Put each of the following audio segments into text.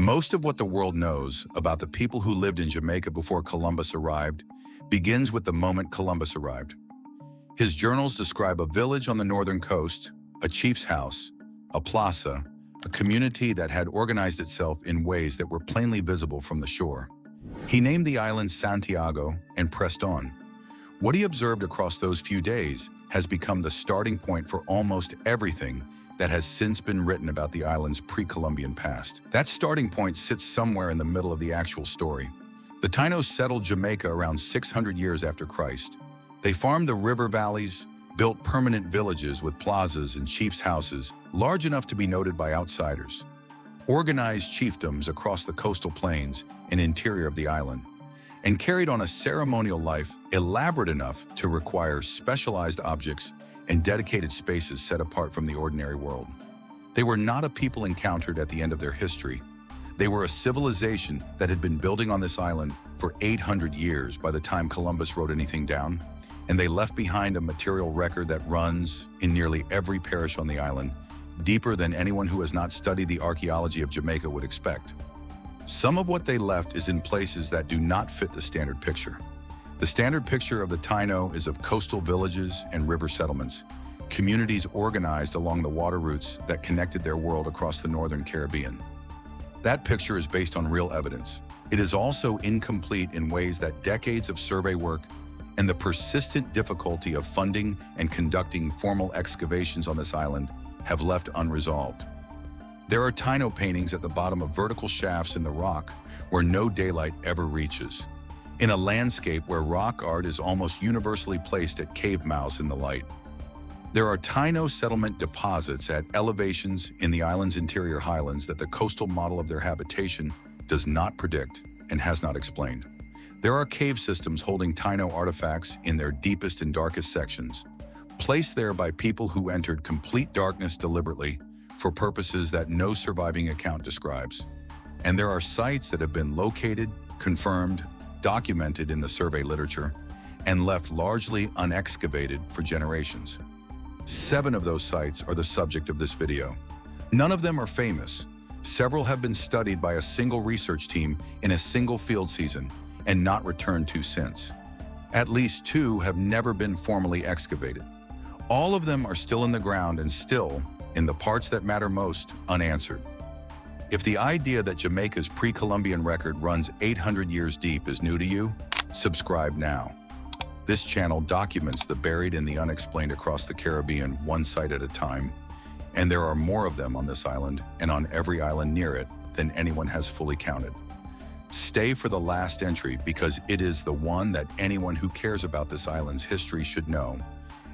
Most of what the world knows about the people who lived in Jamaica before Columbus arrived begins with the moment Columbus arrived. His journals describe a village on the northern coast, a chief's house, a plaza, a community that had organized itself in ways that were plainly visible from the shore. He named the island Santiago and pressed on. What he observed across those few days has become the starting point for almost everything that has since been written about the island's pre-Columbian past. That starting point sits somewhere in the middle of the actual story. The Taínos settled Jamaica around 600 years after Christ. They farmed the river valleys, built permanent villages with plazas and chiefs' houses large enough to be noted by outsiders, organized chiefdoms across the coastal plains and interior of the island, and carried on a ceremonial life elaborate enough to require specialized objects and dedicated spaces set apart from the ordinary world. They were not a people encountered at the end of their history. They were a civilization that had been building on this island for 800 years by the time Columbus wrote anything down, and they left behind a material record that runs in nearly every parish on the island, deeper than anyone who has not studied the archaeology of Jamaica would expect. Some of what they left is in places that do not fit the standard picture. The standard picture of the Taino is of coastal villages and river settlements, communities organized along the water routes that connected their world across the northern Caribbean. That picture is based on real evidence. It is also incomplete in ways that decades of survey work and the persistent difficulty of funding and conducting formal excavations on this island have left unresolved. There are Taino paintings at the bottom of vertical shafts in the rock where no daylight ever reaches, in a landscape where rock art is almost universally placed at cave mouths in the light. There are Taino settlement deposits at elevations in the island's interior highlands that the coastal model of their habitation does not predict and has not explained. There are cave systems holding Taino artifacts in their deepest and darkest sections, placed there by people who entered complete darkness deliberately for purposes that no surviving account describes. And there are sites that have been located, confirmed, documented in the survey literature, and left largely unexcavated for generations. 7 of those sites are the subject of this video. None of them are famous. Several have been studied by a single research team in a single field season and not returned to since. At least 2 have never been formally excavated. All of them are still in the ground and still, in the parts that matter most, unanswered. If the idea that Jamaica's pre-Columbian record runs 800 years deep is new to you, subscribe now. This channel documents the buried and the unexplained across the Caribbean one site at a time, and there are more of them on this island and on every island near it than anyone has fully counted. Stay for the last entry because it is the one that anyone who cares about this island's history should know,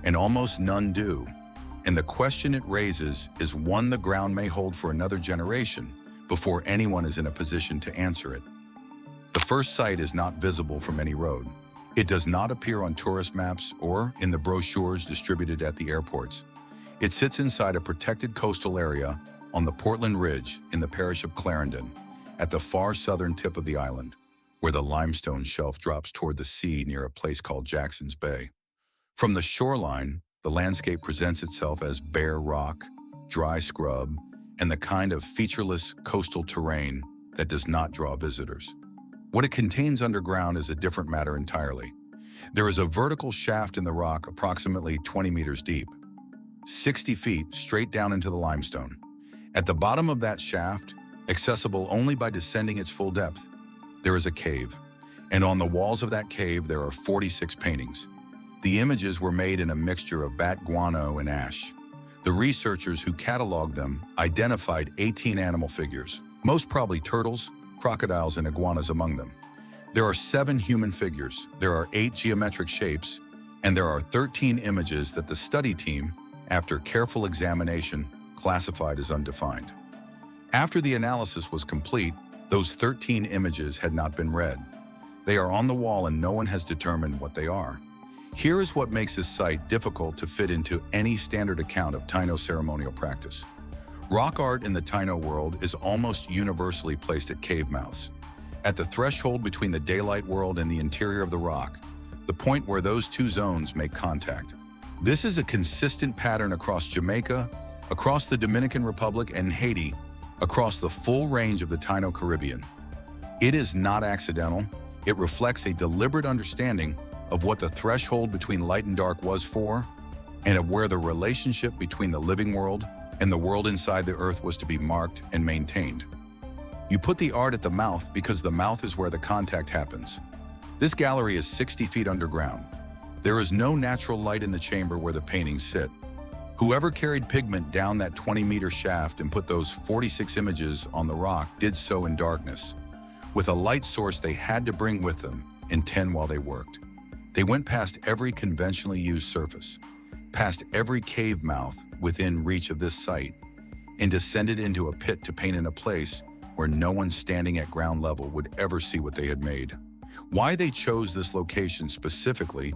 and almost none do. And the question it raises is one the ground may hold for another generation before anyone is in a position to answer it. The first site is not visible from any road. It does not appear on tourist maps or in the brochures distributed at the airports. It sits inside a protected coastal area on the Portland Ridge in the parish of Clarendon, at the far southern tip of the island, where the limestone shelf drops toward the sea near a place called Jackson's Bay. From the shoreline, the landscape presents itself as bare rock, dry scrub, and the kind of featureless coastal terrain that does not draw visitors. What it contains underground is a different matter entirely. There is a vertical shaft in the rock approximately 20 meters deep, 60 feet straight down into the limestone. At the bottom of that shaft, accessible only by descending its full depth, there is a cave, and on the walls of that cave there are 46 paintings. The images were made in a mixture of bat guano and ash. The researchers who cataloged them identified 18 animal figures, most probably turtles, crocodiles, and iguanas among them. There are 7 human figures, there are 8 geometric shapes, and there are 13 images that the study team, after careful examination, classified as undefined. After the analysis was complete, those 13 images had not been read. They are on the wall and no one has determined what they are. Here is what makes this site difficult to fit into any standard account of Taino ceremonial practice. Rock art in the Taino world is almost universally placed at cave mouths, at the threshold between the daylight world and the interior of the rock, the point where those 2 zones make contact. This is a consistent pattern across Jamaica, across the Dominican Republic and Haiti, across the full range of the Taino Caribbean. It is not accidental. It reflects a deliberate understanding of what the threshold between light and dark was for, and of where the relationship between the living world and the world inside the earth was to be marked and maintained. You put the art at the mouth because the mouth is where the contact happens. This gallery is 60 feet underground. There is no natural light in the chamber where the paintings sit. Whoever carried pigment down that 20-meter shaft and put those 46 images on the rock did so in darkness, with a light source they had to bring with them and tend while they worked. They went past every conventionally used surface, past every cave mouth within reach of this site, and descended into a pit to paint in a place where no one standing at ground level would ever see what they had made. Why they chose this location specifically,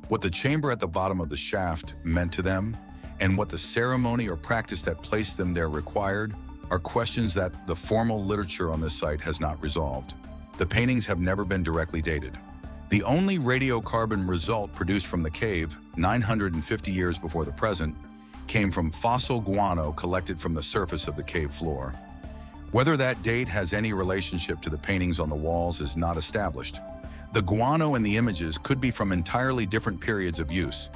what the chamber at the bottom of the shaft meant to them, and what the ceremony or practice that placed them there required are questions that the formal literature on this site has not resolved. The paintings have never been directly dated. The only radiocarbon result produced from the cave, 950 years before the present, came from fossil guano collected from the surface of the cave floor. Whether that date has any relationship to the paintings on the walls is not established. The guano in the images could be from entirely different periods of use.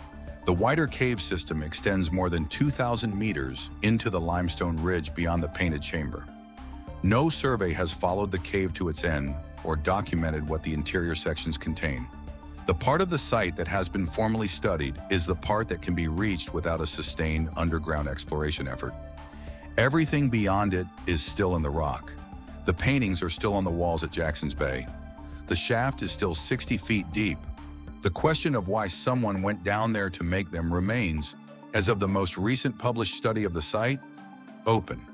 The wider cave system extends more than 2,000 meters into the limestone ridge beyond the painted chamber. No survey has followed the cave to its end or documented what the interior sections contain. The part of the site that has been formally studied is the part that can be reached without a sustained underground exploration effort. Everything beyond it is still in the rock. The paintings are still on the walls at Jackson's Bay. The shaft is still 60 feet deep. The question of why someone went down there to make them remains, as of the most recent published study of the site, open.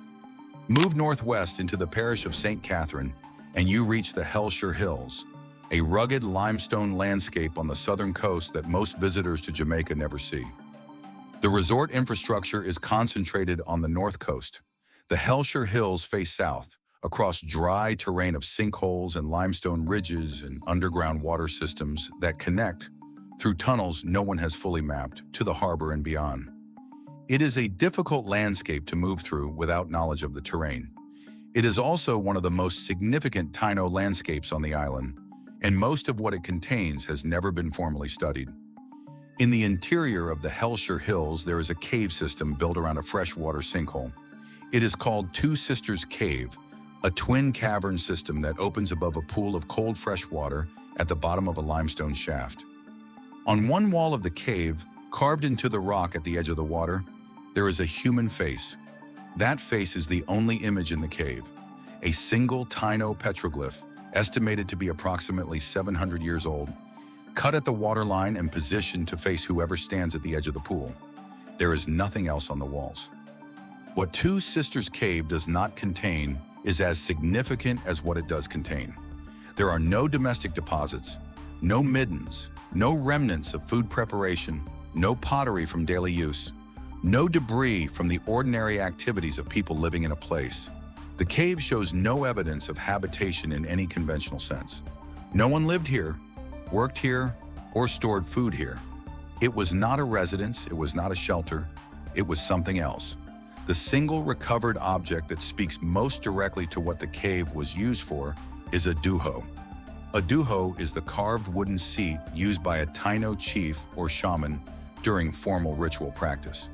Move northwest into the parish of St. Catherine, and you reach the Hellshire Hills, a rugged limestone landscape on the southern coast that most visitors to Jamaica never see. The resort infrastructure is concentrated on the north coast. The Hellshire Hills face south, across dry terrain of sinkholes and limestone ridges and underground water systems that connect, through tunnels no one has fully mapped, to the harbor and beyond. It is a difficult landscape to move through without knowledge of the terrain. It is also one of the most significant Taino landscapes on the island, and most of what it contains has never been formally studied. In the interior of the Hellshire Hills, there is a cave system built around a freshwater sinkhole. It is called Two Sisters Cave, a twin cavern system that opens above a pool of cold fresh water at the bottom of a limestone shaft. On one wall of the cave, carved into the rock at the edge of the water, there is a human face. That face is the only image in the cave, a single Taino petroglyph, estimated to be approximately 700 years old, cut at the waterline and positioned to face whoever stands at the edge of the pool. There is nothing else on the walls. What Two Sisters Cave does not contain is as significant as what it does contain. There are no domestic deposits, no middens, no remnants of food preparation, no pottery from daily use, no debris from the ordinary activities of people living in a place. The cave shows no evidence of habitation in any conventional sense. No one lived here, worked here, or stored food here. It was not a residence, it was not a shelter, it was something else. The single recovered object that speaks most directly to what the cave was used for is a duho. A duho is the carved wooden seat used by a Taino chief or shaman during formal ritual practice.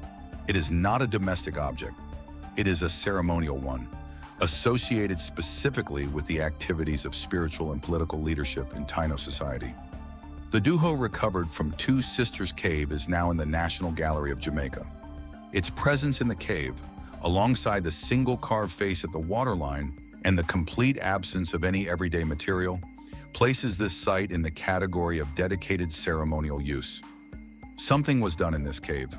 It is not a domestic object. It is a ceremonial one, associated specifically with the activities of spiritual and political leadership in Taino society. The duho recovered from Two Sisters Cave is now in the National Gallery of Jamaica. Its presence in the cave, alongside the single carved face at the waterline and the complete absence of any everyday material, places this site in the category of dedicated ceremonial use. Something was done in this cave.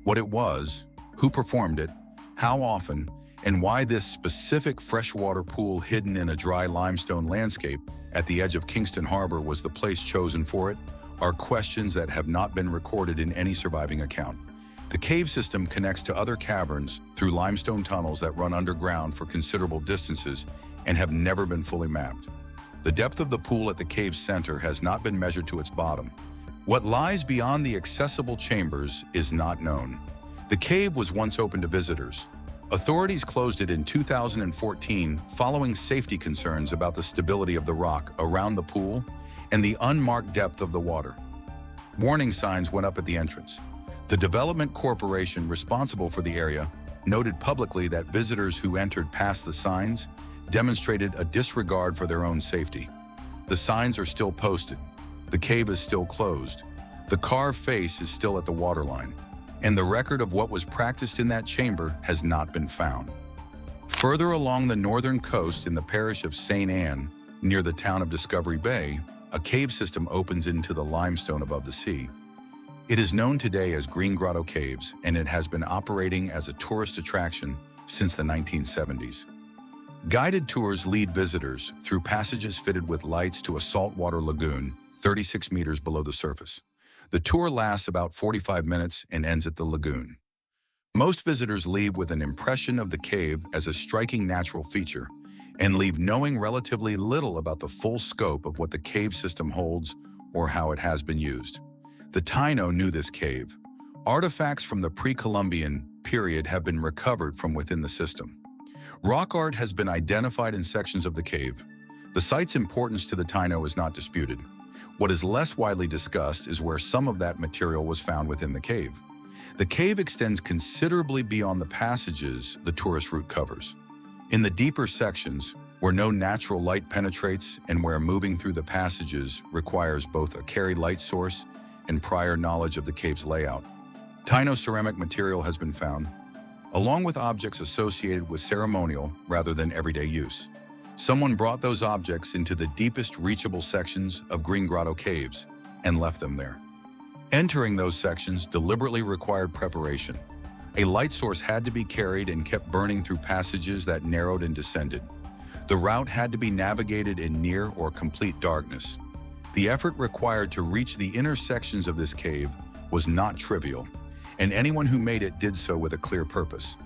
What it was, who performed it, how often, and why this specific freshwater pool hidden in a dry limestone landscape at the edge of Kingston Harbor was the place chosen for it, are questions that have not been recorded in any surviving account. The cave system connects to other caverns through limestone tunnels that run underground for considerable distances and have never been fully mapped. The depth of the pool at the cave's center has not been measured to its bottom. What lies beyond the accessible chambers is not known. The cave was once open to visitors, Authorities closed it in 2014 following safety concerns about the stability of the rock around the pool and the unmarked depth of the water. Warning signs went up at the entrance. The development corporation responsible for the area noted publicly that visitors who entered past the signs demonstrated a disregard for their own safety. The signs are still posted. The cave is still closed. The carved face is still at the waterline, and the record of what was practiced in that chamber has not been found. Further along the northern coast in the parish of St. Anne, near the town of Discovery Bay, a cave system opens into the limestone above the sea. It is known today as Green Grotto Caves, and it has been operating as a tourist attraction since the 1970s. Guided tours lead visitors through passages fitted with lights to a saltwater lagoon 36 meters below the surface. The tour lasts about 45 minutes and ends at the lagoon. Most visitors leave with an impression of the cave as a striking natural feature and leave knowing relatively little about the full scope of what the cave system holds or how it has been used. The Taino knew this cave. Artifacts from the pre-Columbian period have been recovered from within the system. Rock art has been identified in sections of the cave. The site's importance to the Taino is not disputed. What is less widely discussed is where some of that material was found within the cave. The cave extends considerably beyond the passages the tourist route covers. In the deeper sections, where no natural light penetrates and where moving through the passages requires both a carried light source and prior knowledge of the cave's layout, Taino ceramic material has been found, along with objects associated with ceremonial rather than everyday use. Someone brought those objects into the deepest reachable sections of Green Grotto caves and left them there. Entering those sections deliberately required preparation. A light source had to be carried and kept burning through passages that narrowed and descended. The route had to be navigated in near or complete darkness. The effort required to reach the inner sections of this cave was not trivial, and anyone who made it did so with a clear purpose.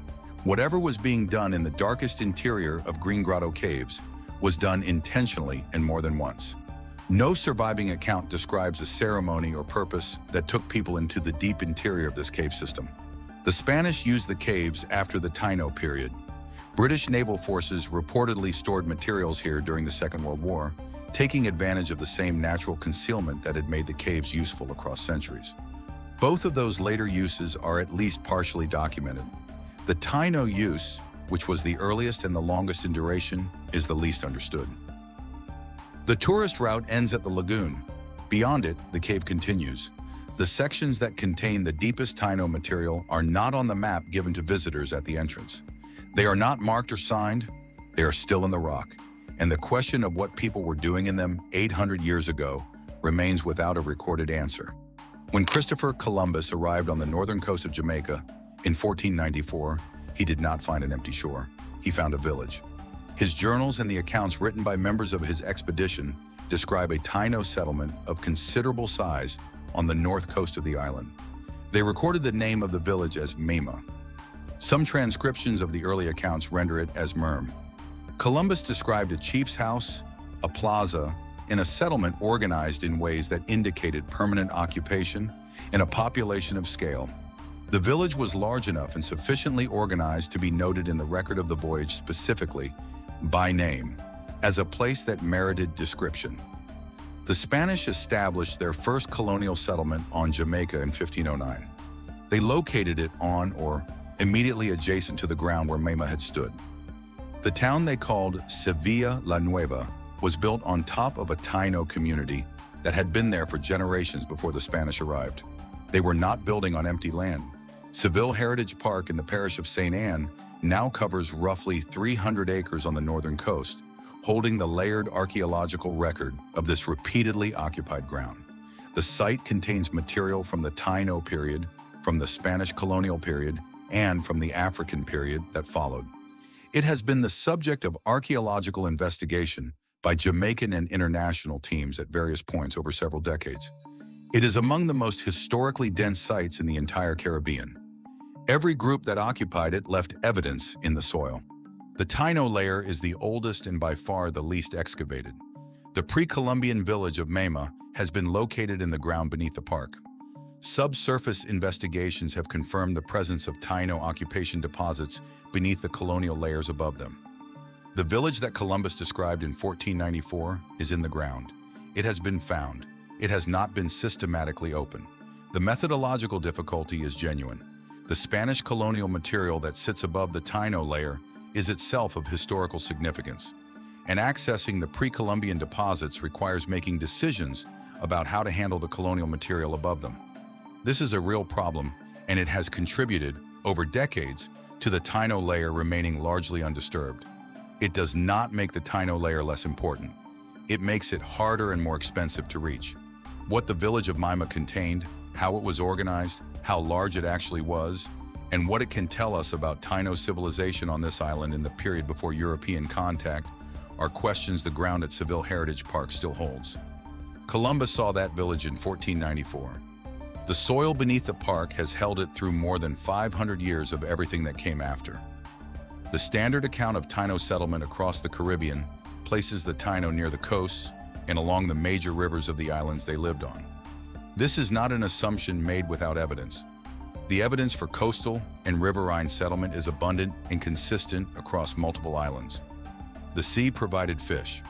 Whatever was being done in the darkest interior of Green Grotto caves was done intentionally and more than once. No surviving account describes a ceremony or purpose that took people into the deep interior of this cave system. The Spanish used the caves after the Taino period. British naval forces reportedly stored materials here during the Second World War, taking advantage of the same natural concealment that had made the caves useful across centuries. Both of those later uses are at least partially documented. The Taino use, which was the earliest and the longest in duration, is the least understood. The tourist route ends at the lagoon. Beyond it, the cave continues. The sections that contain the deepest Taino material are not on the map given to visitors at the entrance. They are not marked or signed, they are still in the rock, and the question of what people were doing in them 800 years ago remains without a recorded answer. When Christopher Columbus arrived on the northern coast of Jamaica in 1494, he did not find an empty shore. He found a village. His journals and the accounts written by members of his expedition describe a Taino settlement of considerable size on the north coast of the island. They recorded the name of the village as Mema. Some transcriptions of the early accounts render it as Merm. Columbus described a chief's house, a plaza, and a settlement organized in ways that indicated permanent occupation and a population of scale. The village was large enough and sufficiently organized to be noted in the record of the voyage specifically, by name, as a place that merited description. The Spanish established their first colonial settlement on Jamaica in 1509. They located it on or immediately adjacent to the ground where Mema had stood. The town they called Sevilla La Nueva was built on top of a Taino community that had been there for generations before the Spanish arrived. They were not building on empty land. Seville Heritage Park in the parish of St. Anne now covers roughly 300 acres on the northern coast, holding the layered archaeological record of this repeatedly occupied ground. The site contains material from the Taino period, from the Spanish colonial period, and from the African period that followed. It has been the subject of archaeological investigation by Jamaican and international teams at various points over several decades. It is among the most historically dense sites in the entire Caribbean. Every group that occupied it left evidence in the soil. The Taino layer is the oldest and by far the least excavated. The pre-Columbian village of Mema has been located in the ground beneath the park. Subsurface investigations have confirmed the presence of Taino occupation deposits beneath the colonial layers above them. The village that Columbus described in 1494 is in the ground. It has been found. It has not been systematically opened. The methodological difficulty is genuine. The Spanish colonial material that sits above the Taino layer is itself of historical significance. And accessing the pre-Columbian deposits requires making decisions about how to handle the colonial material above them. This is a real problem, and it has contributed, over decades, to the Taino layer remaining largely undisturbed. It does not make the Taino layer less important. It makes it harder and more expensive to reach. What the village of Mima contained, how it was organized, how large it actually was, and what it can tell us about Taino civilization on this island in the period before European contact are questions the ground at Seville Heritage Park still holds. Columbus saw that village in 1494. The soil beneath the park has held it through more than 500 years of everything that came after. The standard account of Taino settlement across the Caribbean places the Taino near the coasts and along the major rivers of the islands they lived on. This is not an assumption made without evidence. The evidence for coastal and riverine settlement is abundant and consistent across multiple islands. The sea provided fish.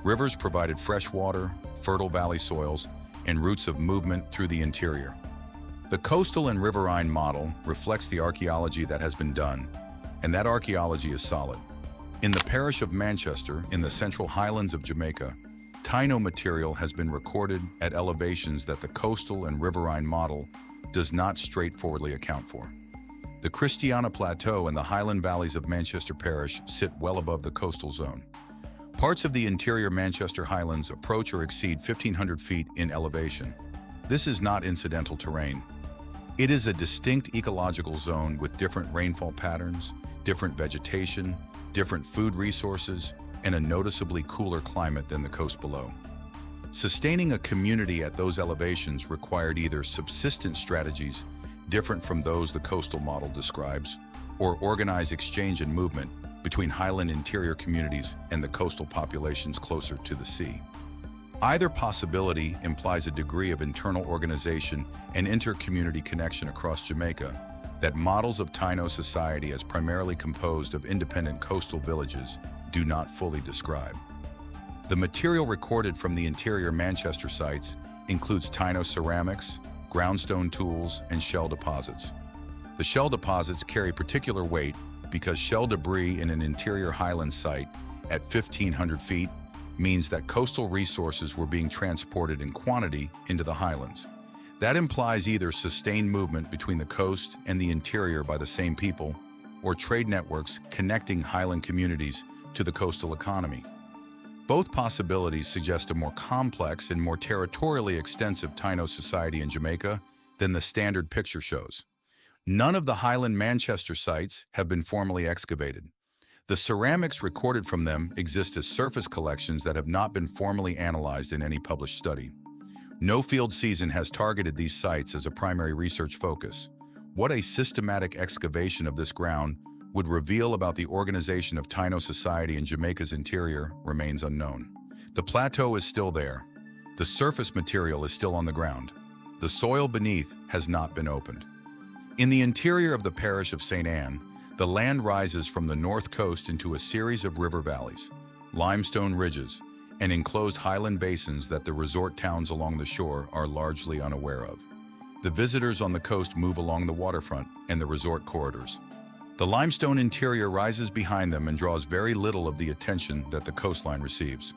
Rivers provided fresh water, fertile valley soils, and routes of movement through the interior. The coastal and riverine model reflects the archaeology that has been done, and that archaeology is solid. In the parish of Manchester, in the central highlands of Jamaica, Taino material has been recorded at elevations that the coastal and riverine model does not straightforwardly account for. The Christiana Plateau and the Highland valleys of Manchester Parish sit well above the coastal zone. Parts of the interior Manchester Highlands approach or exceed 1,500 feet in elevation. This is not incidental terrain. It is a distinct ecological zone with different rainfall patterns, different vegetation, different food resources, and a noticeably cooler climate than the coast below. Sustaining a community at those elevations required either subsistence strategies different from those the coastal model describes, or organized exchange and movement between highland interior communities and the coastal populations closer to the sea. Either possibility implies a degree of internal organization and inter-community connection across Jamaica that models of Taino society as primarily composed of independent coastal villages do not fully describe. The material recorded from the interior Manchester sites includes Taino ceramics, groundstone tools, and shell deposits. The shell deposits carry particular weight because shell debris in an interior highland site at 1,500 feet means that coastal resources were being transported in quantity into the highlands. That implies either sustained movement between the coast and the interior by the same people, or trade networks connecting highland communities to the coastal economy. Both possibilities suggest a more complex and more territorially extensive Taino society in Jamaica than the standard picture shows. None of the Highland Manchester sites have been formally excavated. The ceramics recorded from them exist as surface collections that have not been formally analyzed in any published study. No field season has targeted these sites as a primary research focus. What a systematic excavation of this ground would reveal about the organization of Taino society in Jamaica's interior remains unknown. The plateau is still there. The surface material is still on the ground. The soil beneath has not been opened. In the interior of the parish of St. Anne, the land rises from the north coast into a series of river valleys, limestone ridges, and enclosed highland basins that the resort towns along the shore are largely unaware of. The visitors on the coast move along the waterfront and the resort corridors. The limestone interior rises behind them and draws very little of the attention that the coastline receives.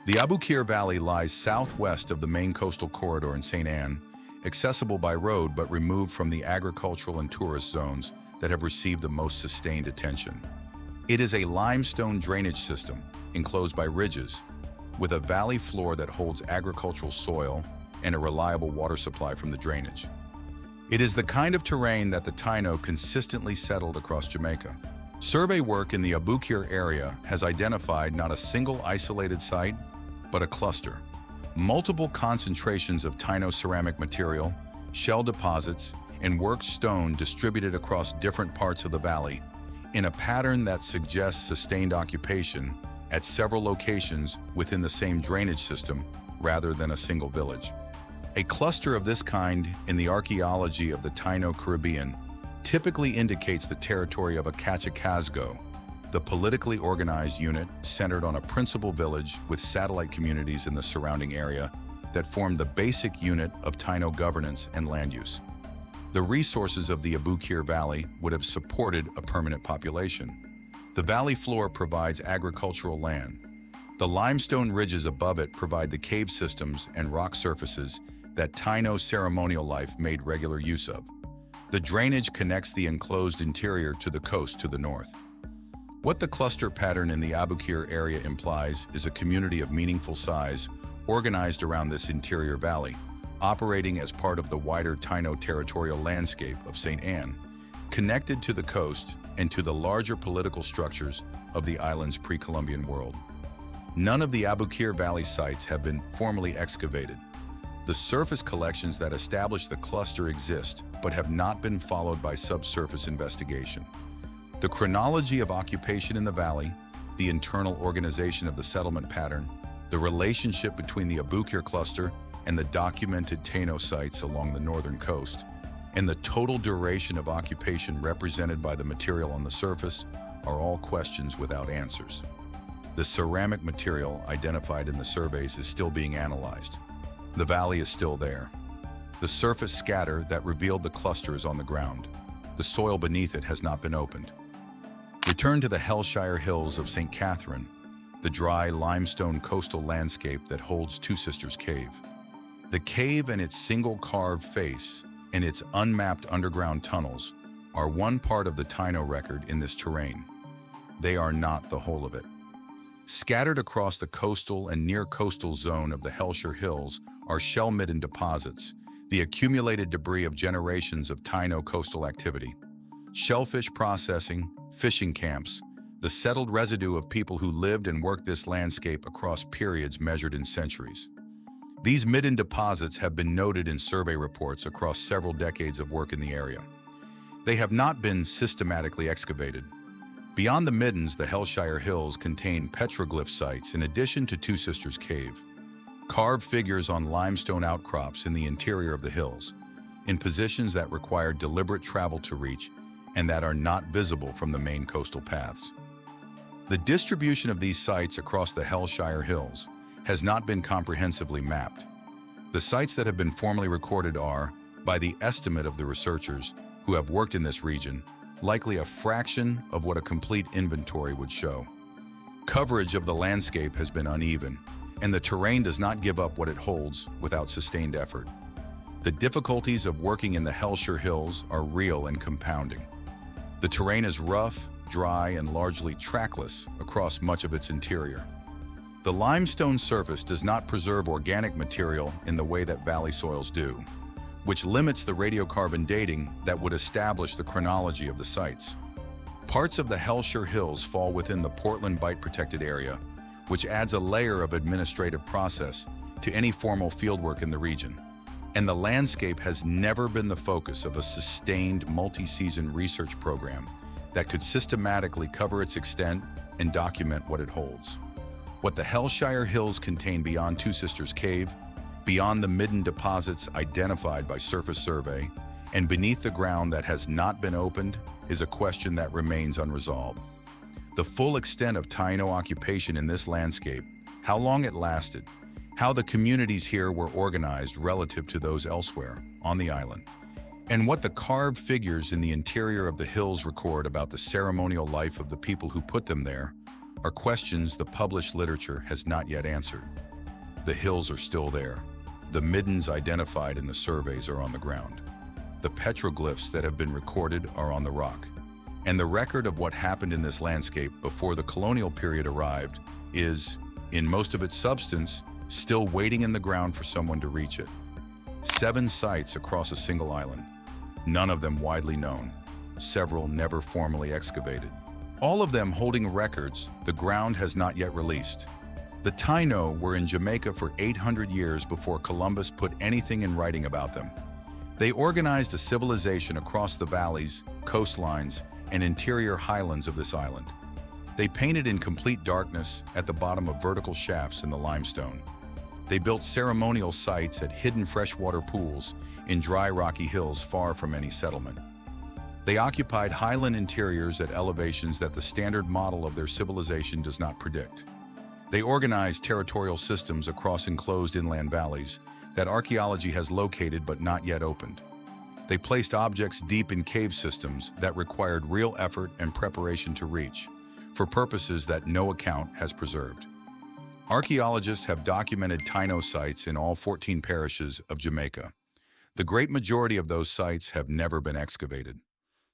The Aboukir Valley lies southwest of the main coastal corridor in St. Anne, accessible by road but removed from the agricultural and tourist zones that have received the most sustained attention. It is a limestone drainage system enclosed by ridges, with a valley floor that holds agricultural soil and a reliable water supply from the drainage. It is the kind of terrain that the Taino consistently settled across Jamaica. Survey work in the Aboukir area has identified not a single isolated site, but a cluster. Multiple concentrations of Taino ceramic material, shell deposits, and worked stone distributed across different parts of the valley in a pattern that suggests sustained occupation at several locations within the same drainage system rather than a single village. A cluster of this kind in the archaeology of the Taino Caribbean typically indicates the territory of a Cachacazgo, the politically organized unit centered on a principal village with satellite communities in the surrounding area that formed the basic unit of Taino governance and land use. The resources of the Aboukir Valley would have supported a permanent population. The valley floor provides agricultural land. The limestone ridges above it provide the cave systems and rock surfaces that Taino ceremonial life made regular use of. The drainage connects the enclosed interior to the coast to the north. What the cluster pattern in the Aboukir area implies is a community of meaningful size organized around this interior valley, operating as part of the wider Taino territorial landscape of St. Anne, connected to the coast and to the larger political structures of the island's pre-Columbian world. None of the Aboukir Valley sites have been formally excavated. The surface collections that establish the cluster exist, but have not been followed by subsurface investigation. The chronology of occupation in the valley, the internal organization of the settlement pattern, the relationship between the Aboukir cluster and the documented Taino sites along the northern coast, and the total duration of occupation represented by the material on the surface are all questions without answers. The ceramic material identified in the surveys is still being analyzed. The valley is still there. The surface scatter that revealed the cluster is on the ground. The soil beneath it has not been opened. Return to the Hellshire Hills of St. Catherine, the dry limestone coastal landscape that holds Two Sisters Cave. The cave and its single carved face and its unmapped underground tunnels are one part of the Taino record in this terrain. They are not the whole of it. Scattered across the coastal and near-coastal zone of the Hellshire Hills are shell-midden deposits, the accumulated debris of generations of Taino coastal activity. Shellfish processing, fishing camps, the settled residue of people who lived and worked this landscape across periods measured in centuries. These midden deposits have been noted in survey reports across several decades of work in the area. They have not been systematically excavated. Beyond the middens, the Hellshire Hills contain petroglyph sites in addition to Two Sisters Cave. Carved figures on limestone outcrops in the interior of the hills, in positions that require deliberate travel to reach and that are not visible from the main coastal paths. The distribution of these sites across the Hellshire Hills has not been comprehensively mapped. The sites that have been formally recorded are, by the estimate of the researchers who have worked in this region, likely a fraction of what a complete inventory would show. Coverage of the landscape has been uneven, and the terrain does not give up what it holds without sustained effort. The difficulties of working in the Hellshire Hills are real and compounding. The terrain is rough, dry, and largely trackless across much of its interior. The limestone surface does not preserve organic material in the way that valley soils do, which limits the radiocarbon dating that would establish the chronology of the sites. Parts of the Hellshire Hills fall within the Portland Bight Protected Area, which adds a layer of administrative process to any formal fieldwork in the region. And the landscape has never been the focus of a sustained multi-season research program that could systematically cover its extent and document what it holds. What the Hellshire Hills contain beyond Two Sisters Cave, beyond the midden deposits identified by surface survey, and beneath the ground that has not been opened, is a question that remains unresolved. The full extent of Taino occupation in this landscape, how long it lasted, how the communities here were organized relative to those elsewhere on the island, and what the carved figures in the interior of the hills record about the ceremonial life of the people who put them there, are questions the published literature has not yet answered. The hills are still there. The middens identified in the surveys are on the ground. The petroglyphs that have been recorded are on the rock. And the record of what happened in this landscape before the colonial period arrived is, in most of its substance, still waiting in the ground for someone to reach it. 7 sites across a single island, none of them widely known, several never formally excavated. All of them holding records the ground has not yet released. The Taino were in Jamaica for 800 years before Columbus put anything in writing about them. They organized a civilization across the valleys, coastlines, and interior highlands of this island. They painted in complete darkness at the bottom of vertical shafts in the limestone. They built ceremonial sites at hidden freshwater pools in dry rocky hills far from any settlement. They occupied highland interiors at elevations that the standard model of their civilization does not predict. They organized territorial systems across enclosed inland valleys that archaeology has located but not yet opened. They placed objects deep in cave systems that required real effort and preparation to reach, for purposes that no account has preserved. Archaeologists have documented Taino sites in all 14 parishes of Jamaica. The great majority of those sites have never been excavated.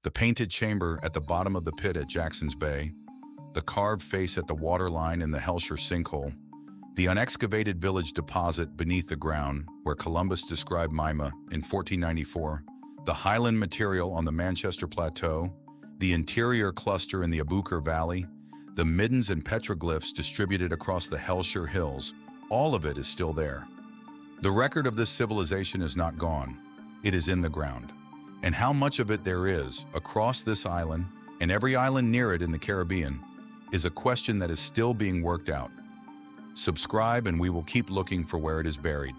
The painted chamber at the bottom of the pit at Jackson's Bay, the carved face at the waterline in the Hellshire sinkhole, the unexcavated village deposit beneath the ground where Columbus described Mima in 1494, the Highland material on the Manchester Plateau, the interior cluster in the Aboukir Valley, the middens and petroglyphs distributed across the Hellshire Hills, all of it is still there. The record of this civilization is not gone. It is in the ground. And how much of it there is across this island and every island near it in the Caribbean is a question that is still being worked out. Subscribe and we will keep looking for where it is buried.